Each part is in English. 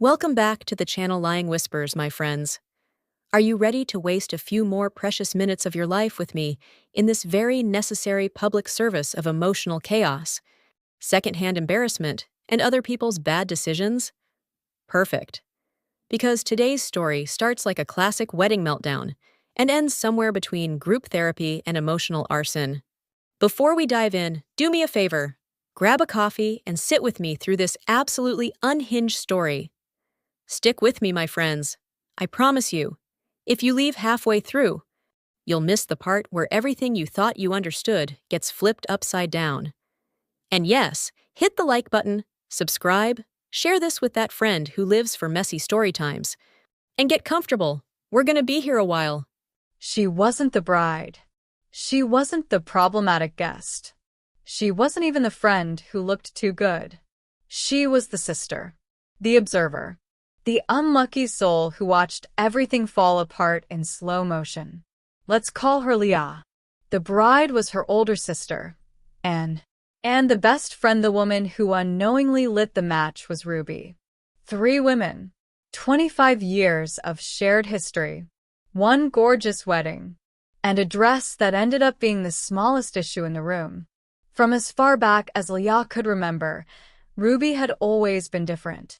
Welcome back to the channel Lying Whispers, my friends. Are you ready to waste a few more precious minutes of your life with me in this very necessary public service of emotional chaos, secondhand embarrassment, and other people's bad decisions? Perfect. Because today's story starts like a classic wedding meltdown and ends somewhere between group therapy and emotional arson. Before we dive in, do me a favor. Grab a coffee and sit with me through this absolutely unhinged story. Stick with me, my friends. I promise you, if you leave halfway through, you'll miss the part where everything you thought you understood gets flipped upside down. And yes, hit the like button, subscribe, share this with that friend who lives for messy story times, and get comfortable. We're gonna be here a while. She wasn't the bride. She wasn't the problematic guest. She wasn't even the friend who looked too good. She was the sister, the observer, the unlucky soul who watched everything fall apart in slow motion. Let's call her Leah. The bride was her older sister, and the best friend, the woman who unknowingly lit the match, was Ruby. 3 women, 25 years of shared history, 1 gorgeous wedding, and a dress that ended up being the smallest issue in the room. From as far back as Leah could remember, Ruby had always been different.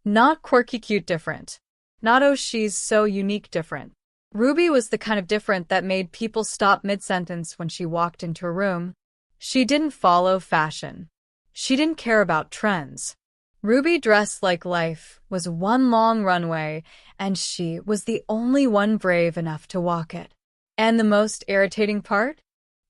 Not quirky cute different. Not oh she's so unique different. Ruby was the kind of different that made people stop mid-sentence when she walked into a room. She didn't follow fashion. She didn't care about trends. Ruby dressed like life was one long runway, and she was the only one brave enough to walk it. And the most irritating part?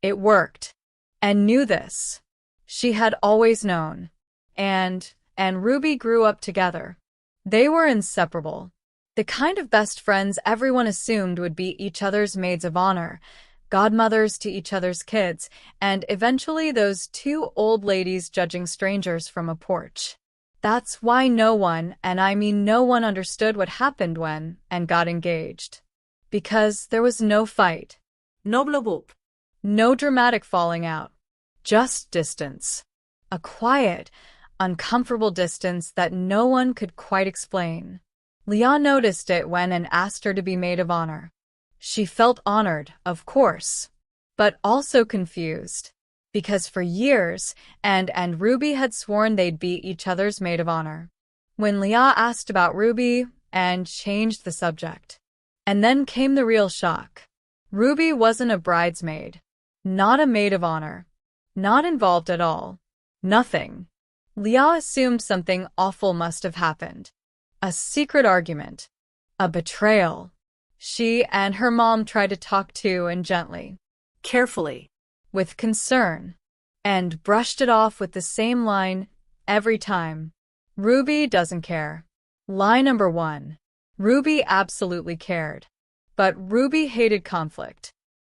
It worked. And knew this. She had always known. And Ruby grew up together. They were inseparable. The kind of best friends everyone assumed would be each other's maids of honor, godmothers to each other's kids, and eventually those 2 old ladies judging strangers from a porch. That's why no one, and I mean no one, understood what happened when and got engaged. Because there was no fight. No blow-up. No dramatic falling out. Just distance. A quiet, uncomfortable distance that no one could quite explain. Leah noticed it when and asked her to be maid of honor. She felt honored, of course, but also confused. Because for years, and Ruby had sworn they'd be each other's maid of honor. When Leah asked about Ruby, and changed the subject. And then came the real shock. Ruby wasn't a bridesmaid. Not a maid of honor. Not involved at all. Nothing. Leah assumed something awful must have happened. A secret argument. A betrayal. She and her mom tried to talk to and gently. Carefully. With concern. And brushed it off with the same line every time. Ruby doesn't care. Lie number 1. Ruby absolutely cared. But Ruby hated conflict.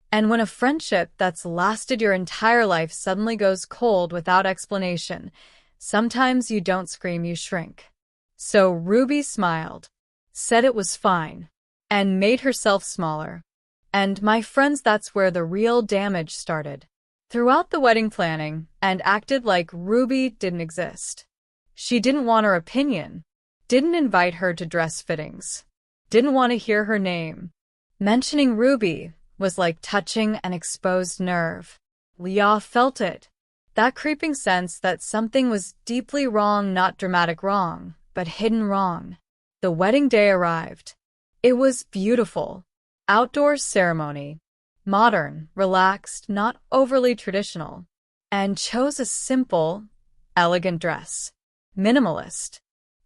And when a friendship that's lasted your entire life suddenly goes cold without explanation, sometimes you don't scream, you shrink. So Ruby smiled, said it was fine, and made herself smaller. And my friends, that's where the real damage started. Throughout the wedding planning, and acted like Ruby didn't exist. She didn't want her opinion, didn't invite her to dress fittings, didn't want to hear her name. Mentioning Ruby was like touching an exposed nerve. Leah felt it. That creeping sense that something was deeply wrong, not dramatic wrong, but hidden wrong. The wedding day arrived. It was beautiful. Outdoor ceremony. Modern, relaxed, not overly traditional. And chose a simple, elegant dress. Minimalist.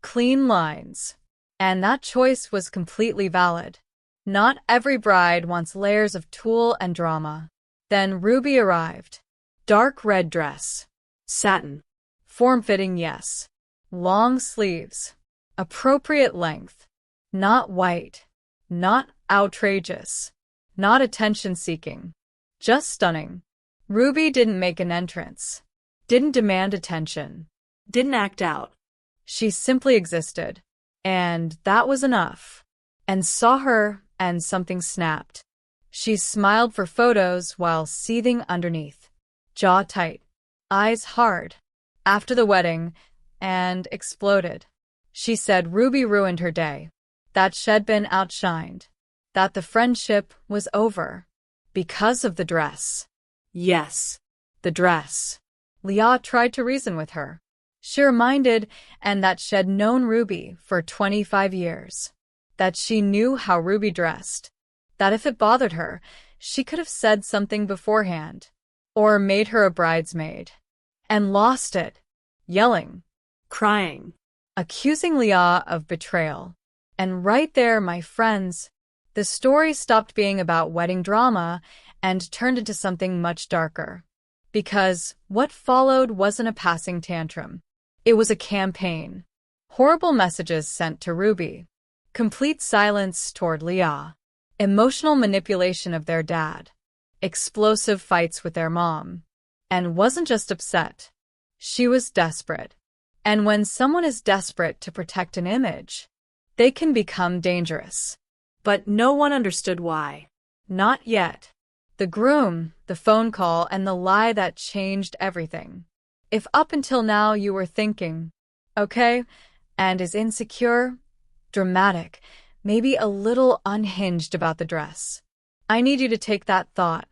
Clean lines. And that choice was completely valid. Not every bride wants layers of tulle and drama. Then Ruby arrived. Dark red dress. Satin. Form-fitting, yes. Long sleeves. Appropriate length. Not white. Not outrageous. Not attention-seeking. Just stunning. Ruby didn't make an entrance. Didn't demand attention. Didn't act out. She simply existed. And that was enough. And saw her, and something snapped. She smiled for photos while seething underneath. Jaw tight. Eyes hard. After the wedding, and exploded. She said Ruby ruined her day, that she'd been outshined, that the friendship was over. Because of the dress. Yes. The dress. Leah tried to reason with her. She reminded and that she'd known Ruby for 25 years. That she knew how Ruby dressed. That if it bothered her, she could have said something beforehand. Or made her a bridesmaid. And lost it. Yelling. Crying. Accusing Leah of betrayal. And right there, my friends, the story stopped being about wedding drama and turned into something much darker. Because what followed wasn't a passing tantrum. It was a campaign. Horrible messages sent to Ruby. Complete silence toward Leah. Emotional manipulation of their dad. Explosive fights with their mom. And wasn't just upset. She was desperate. And when someone is desperate to protect an image, they can become dangerous. But no one understood why. Not yet. The groom, the phone call, and the lie that changed everything. If up until now you were thinking, okay, and is insecure, dramatic, maybe a little unhinged about the dress, I need you to take that thought,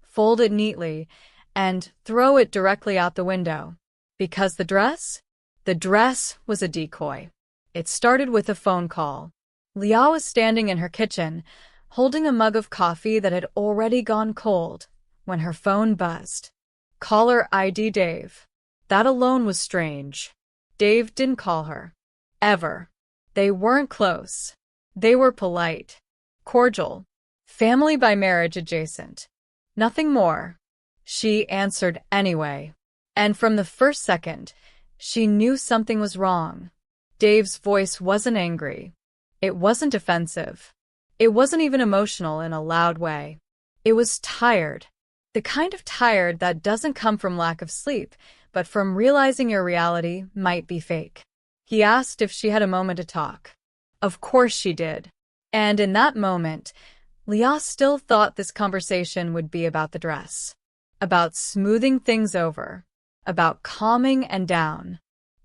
fold it neatly, and throw it directly out the window. Because the dress was a decoy. It started with a phone call. Leah was standing in her kitchen, holding a mug of coffee that had already gone cold, when her phone buzzed. Caller ID Dave. That alone was strange. Dave didn't call her. Ever. They weren't close. They were polite. Cordial. Family by marriage adjacent. Nothing more. She answered anyway. And from the first second, she knew something was wrong. Dave's voice wasn't angry. It wasn't offensive. It wasn't even emotional in a loud way. It was tired. The kind of tired that doesn't come from lack of sleep, but from realizing your reality might be fake. He asked if she had a moment to talk. Of course she did. And in that moment, Leah still thought this conversation would be about the dress. About smoothing things over. About calming and down.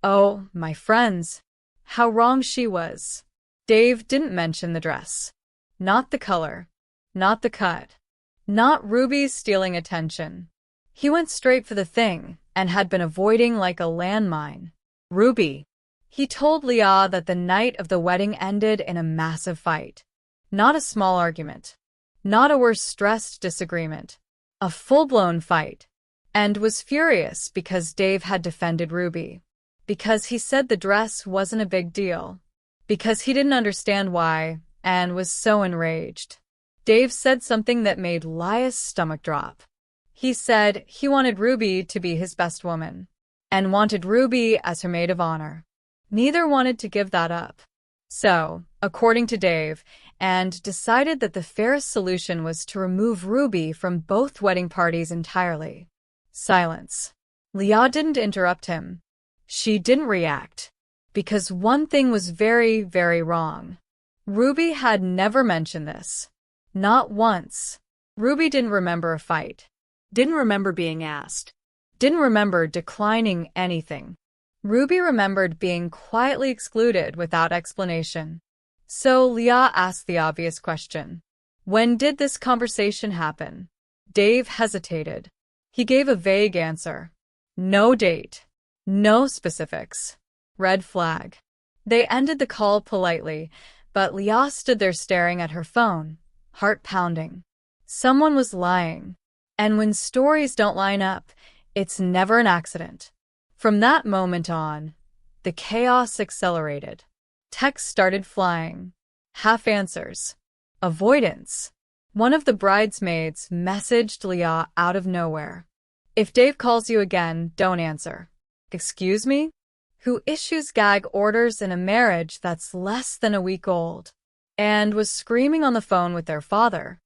Oh, my friends, how wrong she was. Dave didn't mention the dress. Not the color. Not the cut. Not Ruby's stealing attention. He went straight for the thing and had been avoiding like a landmine. Ruby. He told Leah that the night of the wedding ended in a massive fight. Not a small argument. Not a worse stressed disagreement. A full-blown fight. And was furious because Dave had defended Ruby. Because he said the dress wasn't a big deal. Because he didn't understand why and was so enraged. Dave said something that made Leah's stomach drop. He said he wanted Ruby to be his best woman. And wanted Ruby as her maid of honor. Neither wanted to give that up. So, according to Dave, and decided that the fairest solution was to remove Ruby from both wedding parties entirely. Silence. Leah didn't interrupt him. She didn't react. Because one thing was very, very wrong. Ruby had never mentioned this. Not once. Ruby didn't remember a fight. Didn't remember being asked. Didn't remember declining anything. Ruby remembered being quietly excluded without explanation. So Leah asked the obvious question. When did this conversation happen? Dave hesitated. He gave a vague answer. No date. No specifics. Red flag. They ended the call politely, but Leah stood there staring at her phone, heart pounding. Someone was lying. And when stories don't line up, it's never an accident. From that moment on, the chaos accelerated. Texts started flying. Half answers. Avoidance. One of the bridesmaids messaged Leah out of nowhere. If Dave calls you again, don't answer. Excuse me? Who issues gag orders in a marriage that's less than a week old? And was screaming on the phone with their father.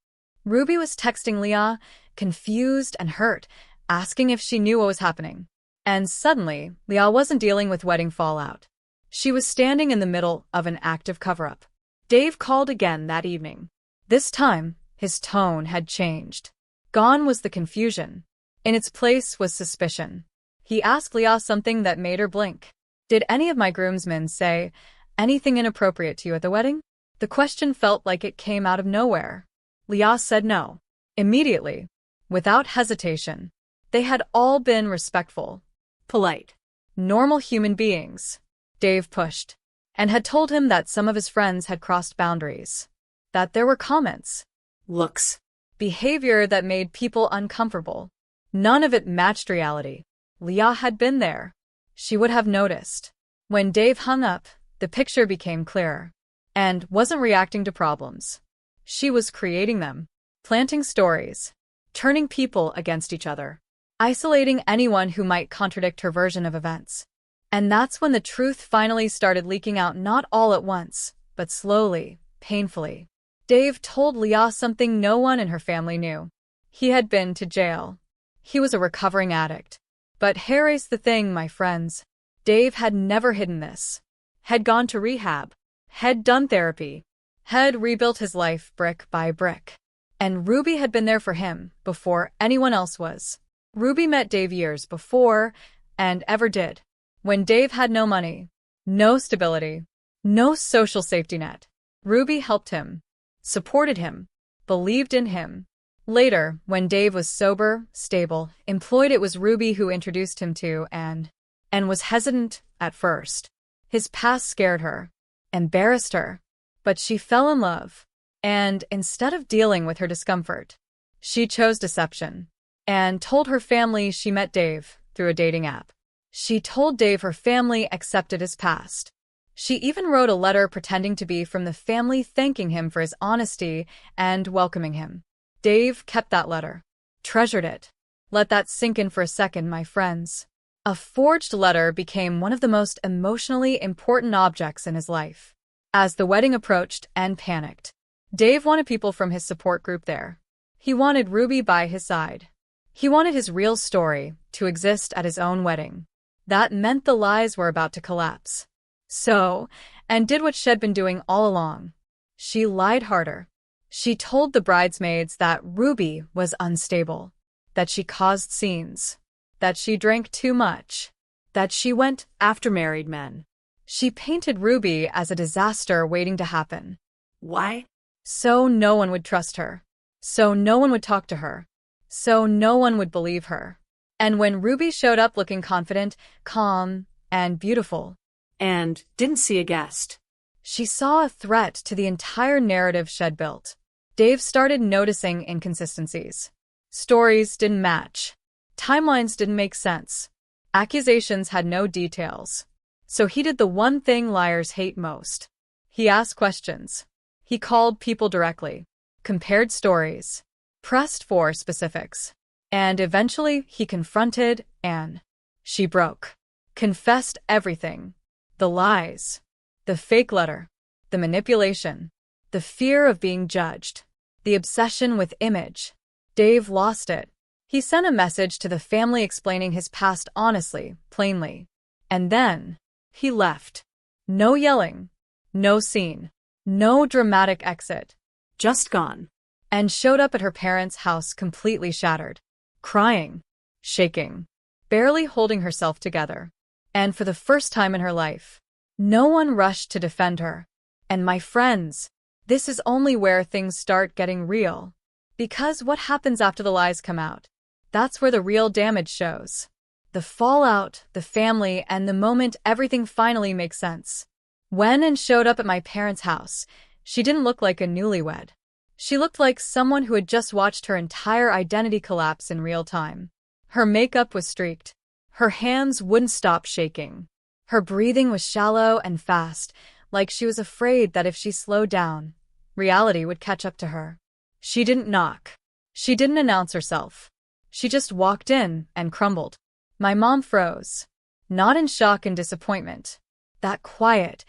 Ruby was texting Leah, confused and hurt, asking if she knew what was happening. And suddenly, Leah wasn't dealing with wedding fallout. She was standing in the middle of an active cover-up. Dave called again that evening. This time, his tone had changed. Gone was the confusion. In its place was suspicion. He asked Leah something that made her blink. Did any of my groomsmen say anything inappropriate to you at the wedding? The question felt like it came out of nowhere. Leah said no. Immediately, without hesitation. They had all been respectful, Polite. normal human beings. Dave pushed, and had told him that some of his friends had crossed boundaries. That there were comments, Looks. behavior that made people uncomfortable. None of it matched reality. Leah had been there. She would have noticed. When Dave hung up, the picture became clearer. And wasn't reacting to problems. She was creating them. Planting stories. Turning people against each other. Isolating anyone who might contradict her version of events. And that's when the truth finally started leaking out, not all at once, but slowly, painfully. Dave told Leah something no one in her family knew. He had been to jail. He was a recovering addict. But here's the thing, my friends. Dave had never hidden this. Had gone to rehab. Had done therapy. Had rebuilt his life brick by brick. And Ruby had been there for him before anyone else was. Ruby met Dave years before, and ever did. When Dave had no money, no stability, no social safety net. Ruby helped him, supported him, believed in him. Later, when Dave was sober, stable, employed, it was Ruby who introduced him to and was hesitant at first. His past scared her, embarrassed her, but she fell in love. And instead of dealing with her discomfort, she chose deception and told her family she met Dave through a dating app. She told Dave her family accepted his past. She even wrote a letter pretending to be from the family, thanking him for his honesty and welcoming him. Dave kept that letter, treasured it. Let that sink in for a second, my friends. A forged letter became one of the most emotionally important objects in his life. As the wedding approached and panicked, Dave wanted people from his support group there. He wanted Ruby by his side. He wanted his real story to exist at his own wedding. That meant the lies were about to collapse. So, and did what she'd been doing all along. She lied harder. She told the bridesmaids that Ruby was unstable, that she caused scenes, that she drank too much, that she went after married men. She painted Ruby as a disaster waiting to happen. Why? So no one would trust her. So no one would talk to her. So no one would believe her. And when Ruby showed up looking confident, calm, and beautiful, And didn't see a guest. she saw a threat to the entire narrative she'd built. Dave started noticing inconsistencies. Stories didn't match. Timelines didn't make sense. Accusations had no details. So he did the one thing liars hate most. He asked questions. He called people directly, compared stories, pressed for specifics. And eventually he confronted Anne. She broke. Confessed everything. The lies. The fake letter. The manipulation. The fear of being judged. The obsession with image. Dave lost it. He sent a message to the family explaining his past honestly, plainly. And then he left. No yelling. No scene. No dramatic exit. Just gone. And showed up at her parents' house completely shattered. Crying. Shaking. Barely holding herself together. And for the first time in her life, no one rushed to defend her. And my friends, this is only where things start getting real. Because what happens after the lies come out? That's where the real damage shows. The fallout, the family, and the moment everything finally makes sense. When Anne showed up at my parents' house, she didn't look like a newlywed. She looked like someone who had just watched her entire identity collapse in real time. Her makeup was streaked. Her hands wouldn't stop shaking. Her breathing was shallow and fast, like she was afraid that if she slowed down, reality would catch up to her. She didn't knock. She didn't announce herself. She just walked in and crumbled. My mom froze. Not in shock and disappointment. That quiet,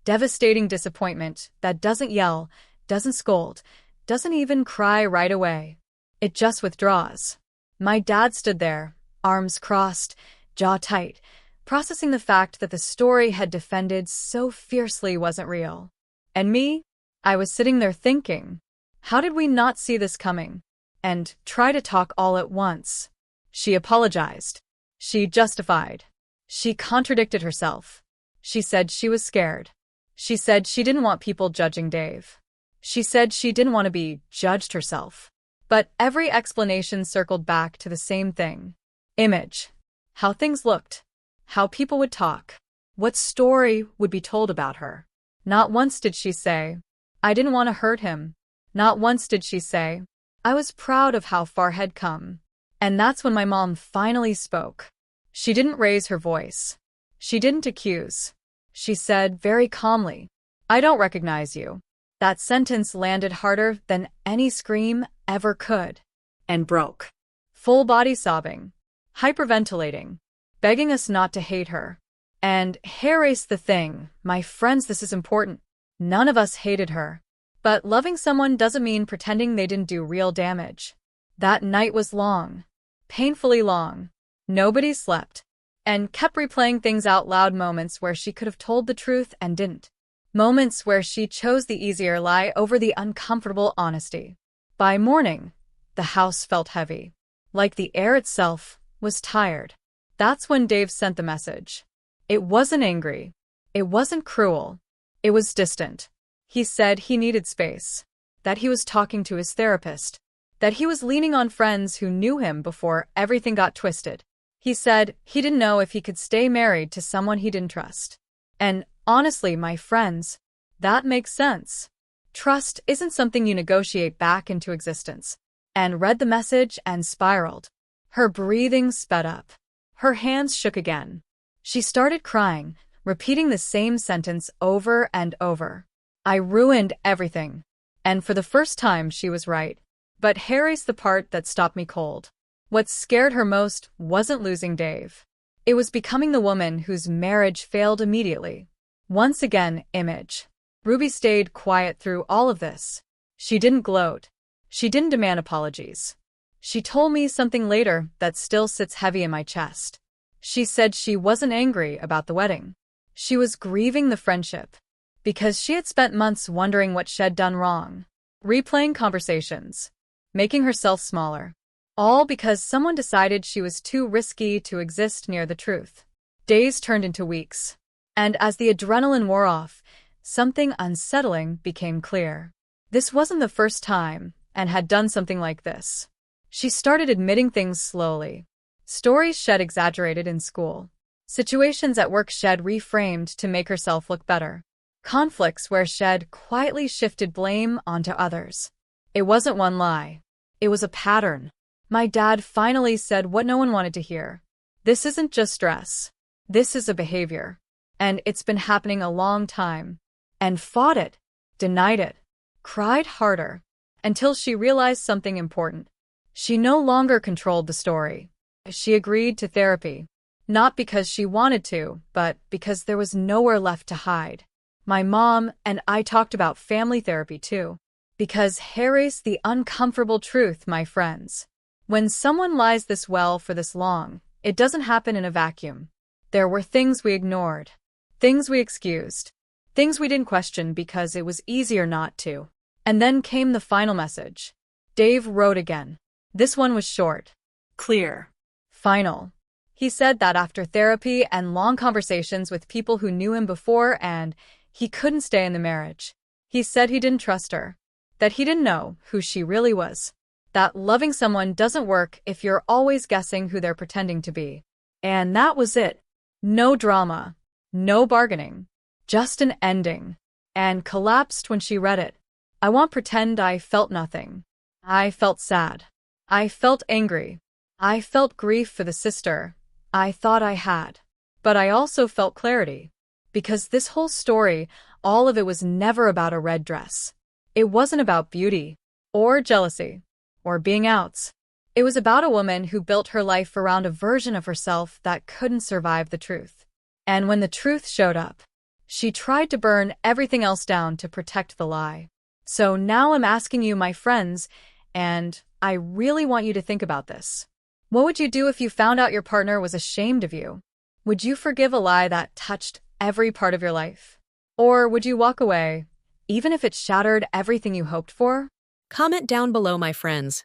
devastating disappointment that doesn't yell, doesn't scold, doesn't even cry right away. It just withdraws. My dad stood there, arms crossed, jaw tight, processing the fact that the story had defended so fiercely wasn't real. And me? I was sitting there thinking, how did we not see this coming? And try to talk all at once. She apologized. She justified. She contradicted herself. She said she was scared. She said she didn't want people judging Dave. She said she didn't want to be judged herself. But every explanation circled back to the same thing. Image. How things looked. How people would talk. What story would be told about her. Not once did she say, I didn't want to hurt him. Not once did she say, I was proud of how far had come. And that's when my mom finally spoke. She didn't raise her voice. She didn't accuse. She said very calmly, I don't recognize you. That sentence landed harder than any scream ever could. And broke. Full body sobbing, hyperventilating, begging us not to hate her. And here's the thing, my friends, this is important. None of us hated her. But loving someone doesn't mean pretending they didn't do real damage. That night was long. Painfully long. Nobody slept. And kept replaying things out loud, moments where she could have told the truth and didn't. Moments where she chose the easier lie over the uncomfortable honesty. By morning, the house felt heavy. Like the air itself was tired. That's when Dave sent the message. It wasn't angry. It wasn't cruel. It was distant. He said he needed space. That he was talking to his therapist. That he was leaning on friends who knew him before everything got twisted. He said he didn't know if he could stay married to someone he didn't trust. And honestly, my friends, that makes sense. Trust isn't something you negotiate back into existence. And read the message and spiraled. Her breathing sped up. Her hands shook again. She started crying, repeating the same sentence over and over. I ruined everything. And for the first time, she was right. But here's the part that stopped me cold. What scared her most wasn't losing Dave. It was becoming the woman whose marriage failed immediately. Once again, image. Ruby stayed quiet through all of this. She didn't gloat. She didn't demand apologies. She told me something later that still sits heavy in my chest. She said she wasn't angry about the wedding. She was grieving the friendship. Because she had spent months wondering what she'd done wrong. Replaying conversations. Making herself smaller. All because someone decided she was too risky to exist near the truth. Days turned into weeks. And as the adrenaline wore off, something unsettling became clear. This wasn't the first time and had done something like this. She started admitting things slowly. Stories she'd exaggerated in school. Situations at work she'd reframed to make herself look better. Conflicts where she'd quietly shifted blame onto others. It wasn't one lie. It was a pattern. My dad finally said what no one wanted to hear. This isn't just stress. This is a behavior. And it's been happening a long time. And fought it. Denied it. Cried harder. Until she realized something important. She no longer controlled the story. She agreed to therapy. Not because she wanted to, but because there was nowhere left to hide. My mom and I talked about family therapy too. Because here's the uncomfortable truth, my friends. When someone lies this well for this long, it doesn't happen in a vacuum. There were things we ignored. Things we excused. Things we didn't question because it was easier not to. And then came the final message. Dave wrote again. This one was short. Clear. Final. He said that after therapy and long conversations with people who knew him before and he couldn't stay in the marriage. He said he didn't trust her. That he didn't know who she really was. That loving someone doesn't work if you're always guessing who they're pretending to be. And that was it. No drama. No bargaining. Just an ending. And collapsed when she read it. I won't pretend I felt nothing. I felt sad. I felt angry. I felt grief for the sister I thought I had. But I also felt clarity. Because this whole story, all of it was never about a red dress. It wasn't about beauty. Or jealousy. Or being outs. It was about a woman who built her life around a version of herself that couldn't survive the truth. And when the truth showed up, she tried to burn everything else down to protect the lie. So now I'm asking you, my friends, and I really want you to think about this. What would you do if you found out your partner was ashamed of you? Would you forgive a lie that touched every part of your life? Or would you walk away, even if it shattered everything you hoped for? Comment down below, my friends.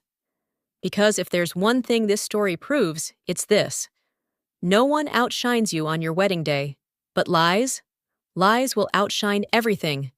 Because if there's one thing this story proves, it's this. No one outshines you on your wedding day. But lies? Lies will outshine everything.